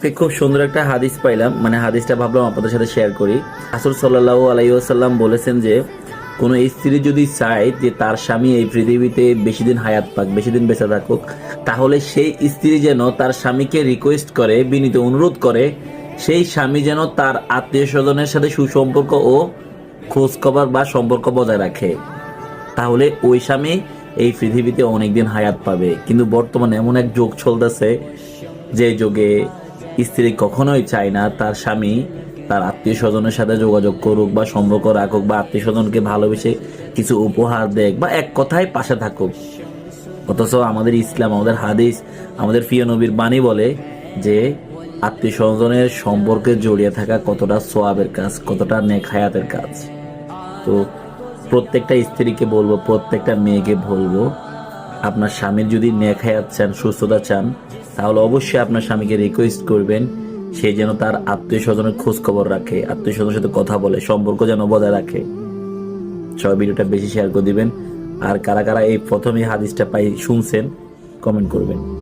আজকে খুব সুন্দর একটা হাদিস পাইলাম, মানে হাদিসটা ভাবলাম আপনাদের সাথে শেয়ার করি। রাসূল সাল্লাল্লাহু আলাইহি ওয়াসাল্লাম বলেছেন যে কোনো স্ত্রী যদি চায় যে তার স্বামী এই পৃথিবীতে বেশি দিন হায়াত পাক, বেশি দিন বেঁচে থাকুক, তাহলে সেই স্ত্রী যেন তার স্বামীকে রিকোয়েস্ট করে, বিনীত অনুরোধ করে, সেই স্বামী যেন তার আত্মীয় স্বজনের সাথে সুসম্পর্ক ও খোঁজ খবর বা সম্পর্ক বজায় রাখে। তাহলে ওই স্বামী এই পৃথিবীতে অনেকদিন হায়াত পাবে। কিন্তু বর্তমানে এমন এক যুগ চলতেছে যে যুগে স্ত্রী কখনোই চায় না তার স্বামী তার আত্মীয় স্বজনের সাথে যোগাযোগ করুক বা সম্পর্ক রাখুক বা আত্মীয় স্বজনকে ভালোবেসে কিছু উপহার দেখ বা এক কথায় পাশে থাকুক। অথচ আমাদের ইসলাম, আমাদের হাদিস, আমাদের প্রিয় নবীর বাণী বলে যে আত্মীয় স্বজনের সম্পর্কে জড়িয়ে থাকা কতটা সোয়াবের কাজ, কতটা নেক হায়াতের কাজ। তো প্রত্যেকটা স্ত্রীকে বলবো, প্রত্যেকটা মেয়েকে বলবো, আপনার স্বামীর যদি নেক হায়াত চান, সুস্থতা চান, তাহলে অবশ্যই আপনার স্বামীকে রিকোয়েস্ট করবেন সে যেন তার আত্মীয় স্বজনের খোঁজ খবর রাখে, আত্মীয় স্বজনের সাথে কথা বলে, সম্পর্ক যেন বজায় রাখে। সবাই ভিডিওটা বেশি শেয়ার করে দিবেন। আর কারা কারা এই প্রথমে হাদিসটা পাই শুনছেন কমেন্ট করবেন।